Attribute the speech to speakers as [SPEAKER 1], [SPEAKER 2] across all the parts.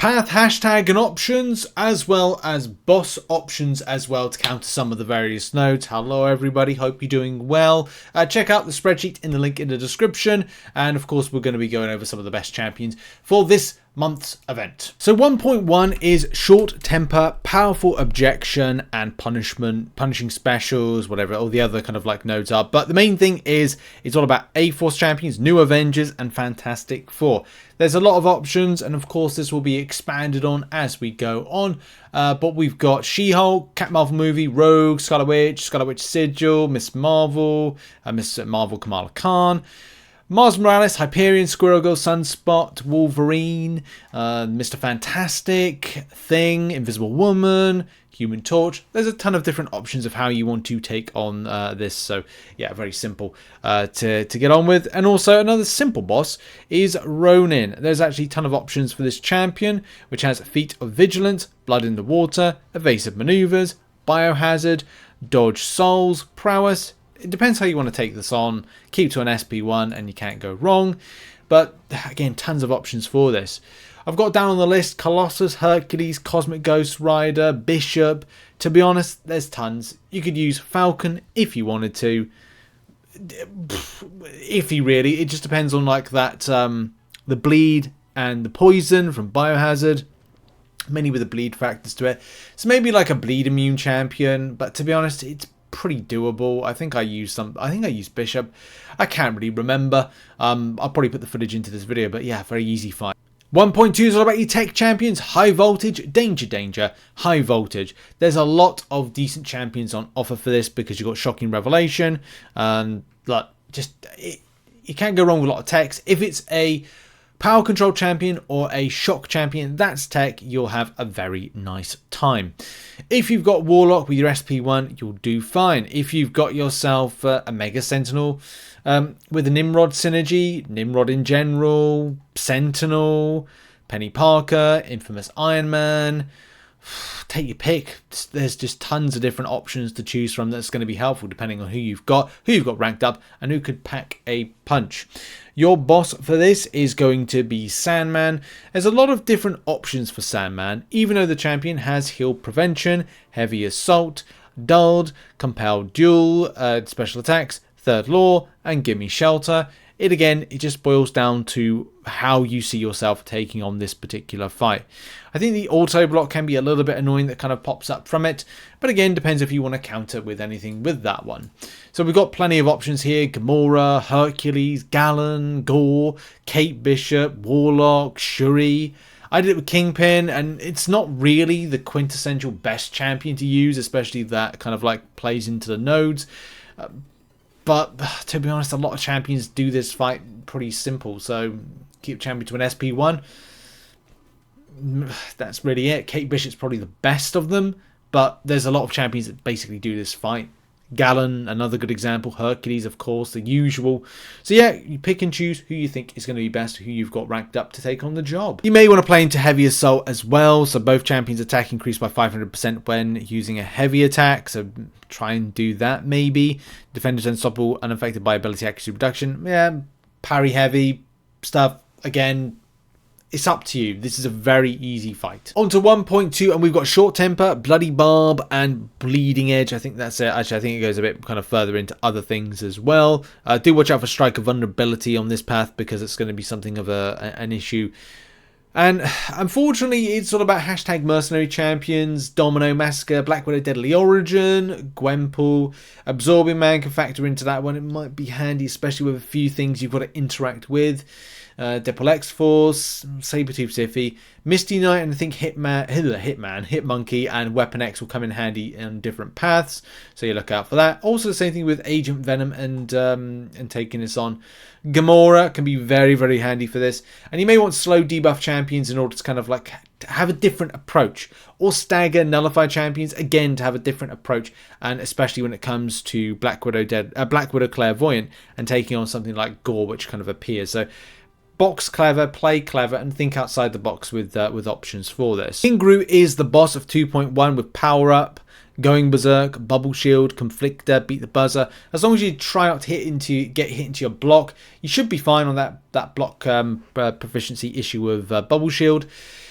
[SPEAKER 1] Path hashtag and options, as well as boss options as well to counter some of the various nodes. Hello everybody, hope you're doing well. Check out the spreadsheet in the link in the description, and of course we're going to be going over some of the best champions for this month's event. So 1.1 is short temper, powerful objection, and punishing specials, whatever all the other kind of like nodes are. But the main thing is it's all about A-Force champions, New Avengers, and Fantastic Four. There's a lot of options, and of course this will be expanded on as we go on. But we've got She-Hulk, Cat Marvel movie, Rogue, Scarlet Witch Sigil, Miss Marvel, Miss Marvel Kamala Khan, Mars Morales, Hyperion, Squirrel Girl, Sunspot, Wolverine, Mr. Fantastic, Thing, Invisible Woman, Human Torch. There's a ton of different options of how you want to take on this. So yeah, very simple to get on with. And also another simple boss is Ronin. There's actually a ton of options for this champion, which has Feat of Vigilance, Blood in the Water, Evasive Maneuvers, Biohazard, Dodge Souls, Prowess. It depends how you want to take this on. Keep to an SP1 and you can't go wrong. But again, tons of options for this. I've got down on the list Colossus, Hercules, Cosmic Ghost Rider, Bishop. To be honest, there's tons. You could use Falcon if you wanted to. Iffy really. It just depends on like that the bleed and the poison from Biohazard. Many with the bleed factors to it. So maybe like a bleed immune champion. But to be honest, it's pretty doable. I think I used Bishop. I can't really remember. I'll probably put the footage into this video, but yeah, very easy fight. 1.2 is all about your tech champions. High voltage, danger, high voltage. There's a lot of decent champions on offer for this because you've got Shocking Revelation, and like you can't go wrong with a lot of techs. If it's a power control champion or a shock champion, that's tech, you'll have a very nice time. If you've got Warlock with your SP1, you'll do fine. If you've got yourself a Mega Sentinel with a Nimrod synergy, Nimrod in general, Sentinel, Peni Parker, Infamous Iron Man, take your pick. There's just tons of different options to choose from that's going to be helpful depending on who you've got ranked up, and who could pack a punch. Your boss for this is going to be Sandman. There's a lot of different options for Sandman, even though the champion has heal prevention, heavy assault, dulled, compelled duel, special attacks, third law, and gimme shelter. It just boils down to how you see yourself taking on this particular fight. I think the auto block can be a little bit annoying that kind of pops up from it, but again, depends if you want to counter with anything with that one. So we've got plenty of options here: Gmora, Hercules, Galan, Gore, Kate Bishop, Warlock, Shuri. I did it with Kingpin, and it's not really the quintessential best champion to use, especially that kind of like plays into the nodes. But to be honest, a lot of champions do this fight pretty simple. So keep champion to an SP1. That's really it. Kate Bishop's probably the best of them, but there's a lot of champions that basically do this fight. Galan, another good example. Hercules, of course, the usual. So yeah, you pick and choose who you think is going to be best, who you've got ranked up to take on the job. You may want to play into heavy assault as well. So both champions' attack increase by 500% when using a heavy attack. So try and do that maybe. Defenders unstoppable, unaffected by ability accuracy reduction. Yeah, parry heavy stuff. Again, it's up to you. This is a very easy fight. On to 1.2, and we've got Short Temper, Bloody Barb, and Bleeding Edge. I think that's it. Actually, I think it goes a bit kind of further into other things as well. Do watch out for Strike of Vulnerability on this path, because it's going to be something of an issue. And unfortunately, it's all about hashtag Mercenary Champions, Domino Massacre, Black Widow Deadly Origin, Gwenpool. Absorbing Man can factor into that one. It might be handy, especially with a few things you've got to interact with. Deadpool X-Force, Sabretooth Siffy, Misty Knight, and I think Hitmonkey, and Weapon X will come in handy on different paths, so you look out for that. Also the same thing with Agent Venom and taking this on. Gmora can be very, very handy for this, and you may want slow debuff champions in order to kind of like have a different approach, or stagger nullify champions again to have a different approach, and especially when it comes to Black Widow Clairvoyant and taking on something like Gore, which kind of appears. So box clever, play clever, and think outside the box with options for this. King Groot is the boss of 2.1 with Power Up, Going Berserk, Bubble Shield, Conflictor, Beat the Buzzer. As long as you try not to get hit into your block, you should be fine on that block proficiency issue of Bubble Shield.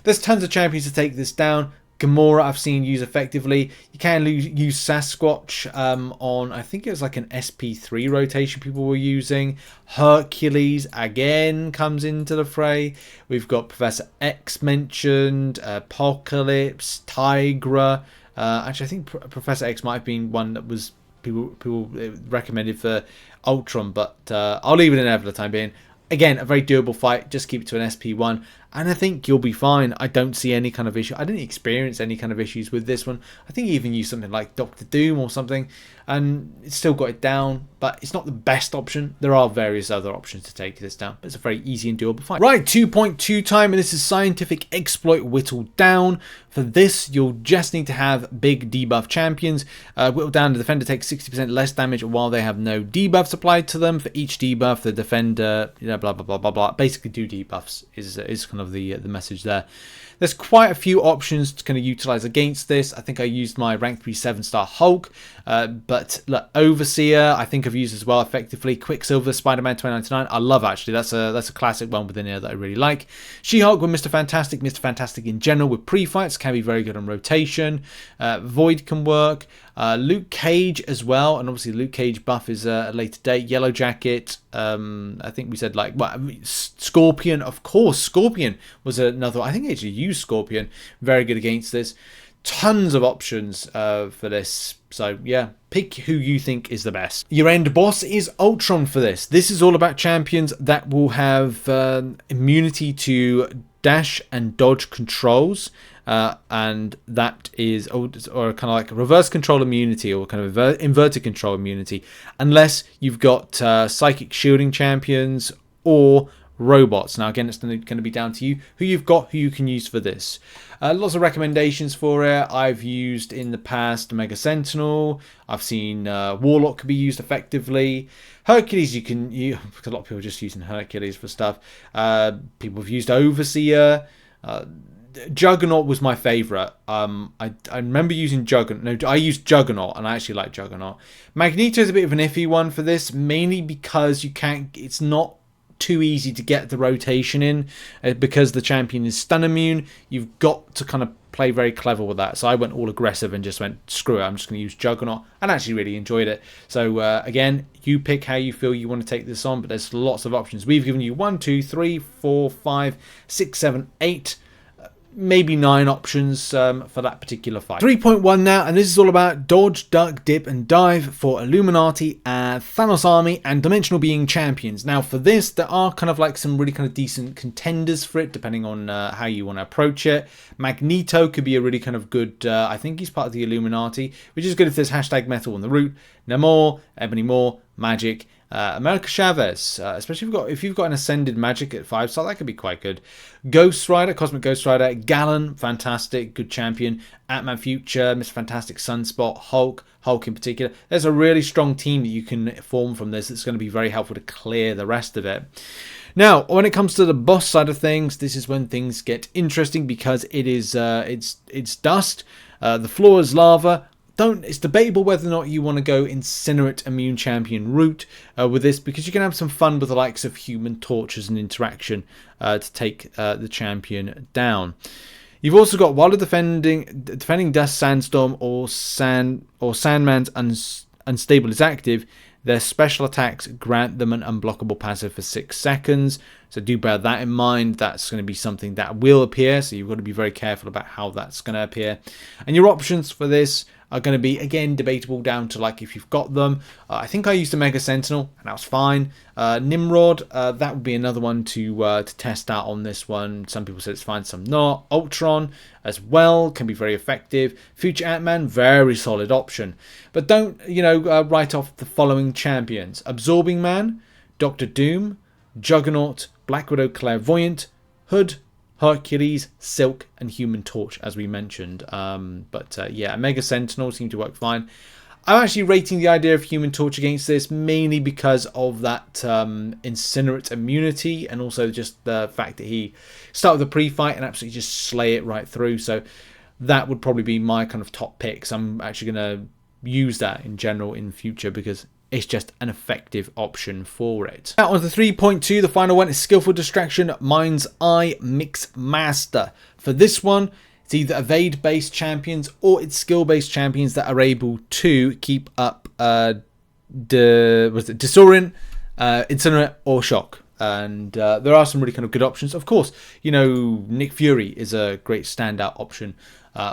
[SPEAKER 1] There's tons of champions to take this down. Gmora I've seen use effectively. You can use Sasquatch on, I think it was like an SP3 rotation people were using. Hercules again comes into the fray. We've got Professor X mentioned, Apocalypse, Tigra. Actually, I think Professor X might have been one that was people recommended for Ultron, but I'll leave it in there for the time being. Again, a very doable fight. Just keep it to an SP1. And I think you'll be fine. I don't see any kind of issue. I didn't experience any kind of issues with this one. I think you even use something like Doctor Doom or something, and it's still got it down, but it's not the best option. There are various other options to take this down, but it's a very easy and doable fight. Right, 2.2 time, and this is Scientific Exploit Whittled Down. For this, you'll just need to have big debuff champions. Whittled Down, the defender takes 60% less damage while they have no debuffs applied to them. For each debuff, the defender, blah, blah, blah, blah, blah. Basically, do debuffs is kind of the message there. There's quite a few options to kind of utilize against this. I think I used my rank 3 7-star Hulk, but look, Overseer I think I've used as well effectively. Quicksilver, Spiderman 2099, I love actually. That's a classic one within here that I really like. She-Hulk with Mr. Fantastic in general with pre-fights can be very good on rotation. Void can work. Luke Cage as well, and obviously Luke Cage buff is a later date. Yellow Jacket, I think we said like Scorpion, of course. Scorpion was another. I think I actually used Scorpion, very good against this. Tons of options for this. So yeah, pick who you think is the best. Your end boss is Ultron for this. This is all about champions that will have immunity to dash and dodge controls. And that is or kind of like a reverse control immunity or kind of inverted control immunity, unless you've got psychic shielding champions or robots. Now again, it's going to be down to you who you've got, who you can use for this. Lots of recommendations for it. I've used in the past Mega Sentinel. I've seen Warlock can be used effectively. Hercules, because a lot of people are just using Hercules for stuff. People have used Overseer. Juggernaut was my favourite. I remember using Juggernaut. No, I used Juggernaut, and I actually like Juggernaut. Magneto is a bit of an iffy one for this, mainly because it's not too easy to get the rotation in because the champion is stun immune. You've got to kind of play very clever with that. So I went all aggressive and just went, screw it, I'm just going to use Juggernaut, and actually really enjoyed it. So again, you pick how you feel you want to take this on, but there's lots of options. We've given you 1, 2, 3, 4, 5, 6, 7, 8. Maybe 9 options for that particular fight. 3.1 now, and this is all about dodge, duck, dip, and dive for Illuminati, Thanos Army, and Dimensional Being champions. Now for this, there are kind of like some really kind of decent contenders for it, depending on how you want to approach it. Magneto could be a really kind of good, I think he's part of the Illuminati, which is good if there's hashtag metal on the route. Namor, Ebony Moore, Magic, America Chavez, especially if you've got an ascended magic at 5-star, that could be quite good. Ghost Rider, Cosmic Ghost Rider, Galan, fantastic, good champion. Ant-Man Future, Mr. Fantastic, Sunspot, Hulk in particular. There's a really strong team that you can form from this that's going to be very helpful to clear the rest of it. Now, when it comes to the boss side of things, this is when things get interesting because it is it's dust. The floor is lava. It's debatable whether or not you want to go Incinerate Immune Champion route with this, because you can have some fun with the likes of Human Torch as an interaction to take the champion down. You've also got, while defending Dust Sandstorm or Sandman's Unstable is active, their special attacks grant them an unblockable passive for 6 seconds. So do bear that in mind. That's going to be something that will appear, so you've got to be very careful about how that's going to appear. And your options for this are going to be, again, debatable down to like if you've got them. I think I used a Mega Sentinel, and that was fine. Nimrod, that would be another one to test out on this one. Some people said it's fine, some not. Ultron as well can be very effective. Future Ant-Man, very solid option. But don't, write off the following champions: Absorbing Man, Doctor Doom, Juggernaut, Black Widow Clairvoyant, Hood, Hercules, Silk, and Human Torch, as we mentioned. Yeah, Mega Sentinel seemed to work fine. I'm actually rating the idea of Human Torch against this, mainly because of that Incinerate immunity, and also just the fact that he started the pre-fight and absolutely just slay it right through. So that would probably be my kind of top pick. So I'm actually going to use that in general in future, because it's just an effective option for it. Now on to 3.2, the final one is Skillful Distraction, Mind's Eye Mixmaster. For this one, it's either evade-based champions or it's skill-based champions that are able to keep up Disorient, Incinerate or Shock. And there are some really kind of good options. Of course, you know, Nick Fury is a great standout option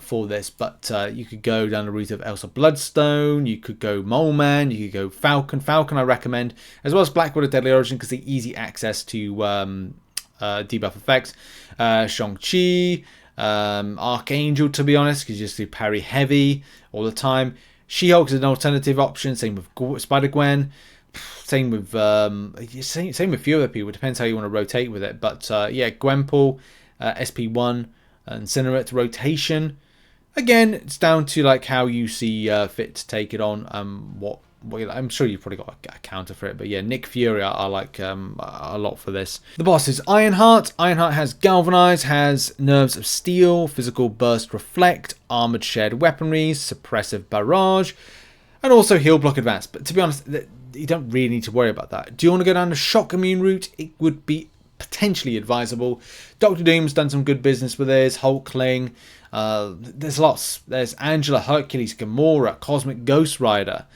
[SPEAKER 1] for this, but you could go down the route of Elsa Bloodstone, you could go Mole Man, you could go Falcon. Falcon I recommend, as well as Black Widow Deadly Origin because the easy access to debuff effects. Shang-Chi, Archangel, to be honest, because you just do parry heavy all the time. She-Hulk is an alternative option, same with Spider-Gwen. Same with same with a few other people. It depends how you want to rotate with it. But yeah, Gwenpool, SP1, Incinerate rotation. Again, it's down to like how you see fit to take it on. What I'm sure you've probably got a counter for it. But yeah, Nick Fury I like a lot for this. The boss is Ironheart. Ironheart has Galvanize, has Nerves of Steel, Physical Burst Reflect, Armored Shared Weaponry, Suppressive Barrage, and also Heal Block Advance. But to be honest, you don't really need to worry about that. Do you want to go down the Shock Immune route? It would be potentially advisable. Doctor Doom's done some good business with this. Hulkling. There's lots. There's Angela, Hercules, Gmora, Cosmic Ghost Rider,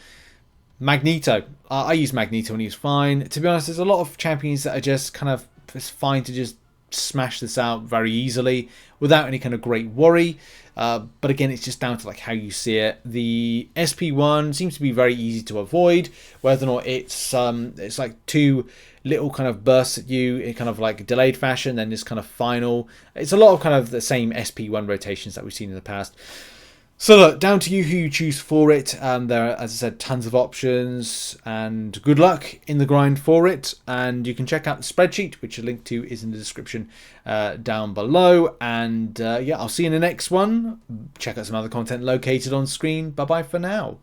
[SPEAKER 1] Magneto. I use Magneto and he's fine. To be honest, there's a lot of champions that are just kind of, it's fine to just smash this out very easily without any kind of great worry. But again, it's just down to like how you see it. The SP1 seems to be very easy to avoid, whether or not it's like two little kind of bursts at you in kind of like delayed fashion, then this kind of final. It's a lot of kind of the same SP1 rotations that we've seen in the past. So look, down to you who you choose for it. There are, as I said, tons of options, and good luck in the grind for it. And you can check out the spreadsheet, which a link to is in the description down below. And yeah, I'll see you in the next one. Check out some other content located on screen. Bye bye for now.